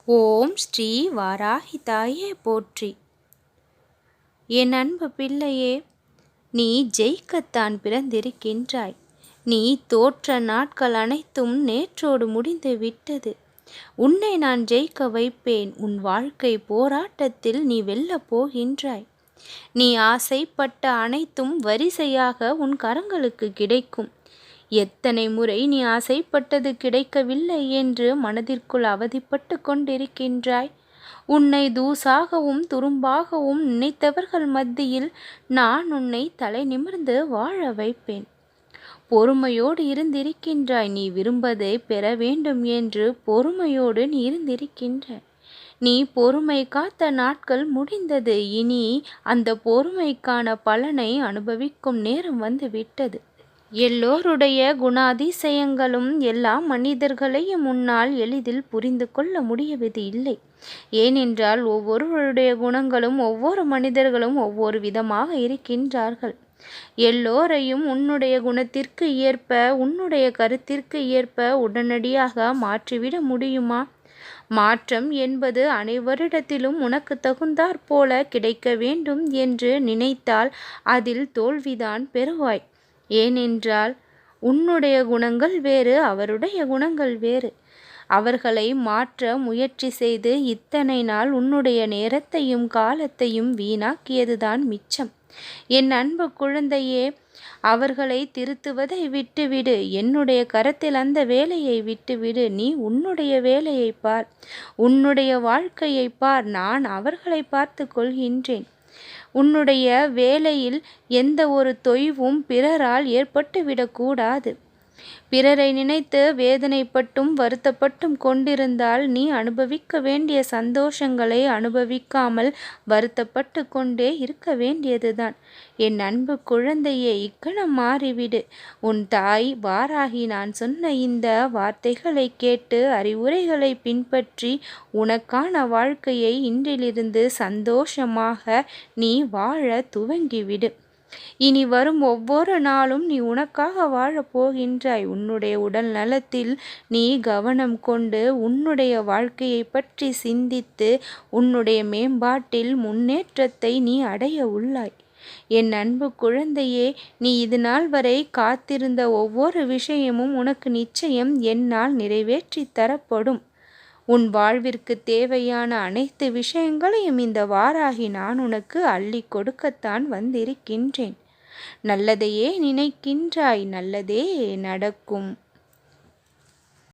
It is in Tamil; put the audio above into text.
ஓம் ஸ்ரீ வாராகிதாயே போற்றி. என் அன்பு பிள்ளையே, நீ ஜெயிக்கத்தான் பிறந்திருக்கின்றாய். நீ தோற்ற நாட்கள் அனைத்தும் நேற்றோடு முடிந்து விட்டது. உன்னை நான் ஜெயிக்க வைப்பேன். உன் வாழ்க்கை போராட்டத்தில் நீ வெல்லப் போகின்றாய். நீ ஆசைப்பட்ட அனைத்தும் வரிசையாக உன் கரங்களுக்கு கிடைக்கும். எத்தனை முறை நீ ஆசைப்பட்டது கிடைக்கவில்லை என்று மனதிற்குள் அவதிப்பட்டு கொண்டிருக்கின்றாய். உன்னை தூசாகவும் துரும்பாகவும் நினைத்தவர்கள் மத்தியில் நான் உன்னை தலை நிமிர்ந்து வாழ வைப்பேன். பொறுமையோடு இருந்திருக்கின்றாய். நீ விரும்பதை பெற வேண்டும் என்று பொறுமையோடு நீ இருந்திருக்கின்றாய். நீ பொறுமை காத்த நாட்கள் முடிந்தது. இனி அந்த பொறுமைக்கான பலனை அனுபவிக்கும் நேரம் வந்து விட்டது. எல்லோருடைய குணாதிசயங்களும் எல்லா மனிதர்களையும் முன்னால் எளிதில் புரிந்து கொள்ள முடியவது இல்லை. ஏனென்றால் ஒவ்வொருவருடைய குணங்களும் ஒவ்வொரு மனிதர்களும் ஒவ்வொரு விதமாக இருக்கின்றார்கள். எல்லோரையும் உன்னுடைய குணத்திற்கு ஏற்ப உன்னுடைய கருத்திற்கு ஏற்ப உடனடியாக மாற்றிவிட முடியுமா? மாற்றம் என்பது அனைவரிடத்திலும் உனக்கு தகுந்தாற் போல கிடைக்க வேண்டும் என்று நினைத்தால் அதில் தோல்விதான் பெறுவாய். ஏனென்றால் உன்னுடைய குணங்கள் வேறு, அவருடைய குணங்கள் வேறு. அவர்களை மாற்ற முயற்சி செய்து இத்தனை நாள் உன்னுடைய நேரத்தையும் காலத்தையும் வீணாக்கியதுதான் மிச்சம். என் அன்பு குழந்தையே, அவர்களை திருத்துவதை விட்டுவிடு. என்னுடைய கரத்தில் அந்த வேலையை விட்டுவிடு. நீ உன்னுடைய வேலையை பார், உன்னுடைய வாழ்க்கையை பார். நான் அவர்களை பார்த்து கொள்கின்றேன். உன்னுடைய வேலையில் எந்த ஒரு தொய்வும் பிறரால் ஏற்பட்டுவிடக்கூடாது. பிறரை நினைத்து வேதனைப்பட்டும் வருத்தப்பட்டும் கொண்டிருந்தால் நீ அனுபவிக்க வேண்டிய சந்தோஷங்களை அனுபவிக்காமல் வருத்தப்பட்டு கொண்டே இருக்க வேண்டியதுதான். என் அன்பு குழந்தையே, இக்கணம் மாறிவிடு. உன் தாய் வாராகி நான் சொன்ன இந்த வார்த்தைகளை கேட்டு அறிவுரைகளை பின்பற்றி உனக்கான வாழ்க்கையை இன்றிலிருந்து சந்தோஷமாக நீ வாழ துவங்கிவிடு. இனி வரும் ஒவ்வொரு நாளும் நீ உனக்காக வாழப் போகின்றாய். உன்னுடைய உடல் நலத்தில் நீ கவனம் கொண்டு உன்னுடைய வாழ்க்கையை பற்றி சிந்தித்து உன்னுடைய மேம்பாட்டில் முன்னேற்றத்தை நீ அடைய உள்ளாய். என் அன்பு குழந்தையே, நீ இது நாள் வரை காத்திருந்த ஒவ்வொரு விஷயமும் உனக்கு நிச்சயம் என்னால் நிறைவேற்றி தரப்படும். உன் வாழ்விற்கு தேவையான அனைத்து விஷயங்களையும் இந்த வாராகி நான் உனக்கு அள்ளி கொடுக்கத்தான் வந்திருக்கின்றேன். நல்லதையே நினைக்கின்றாய், நல்லதே நடக்கும்.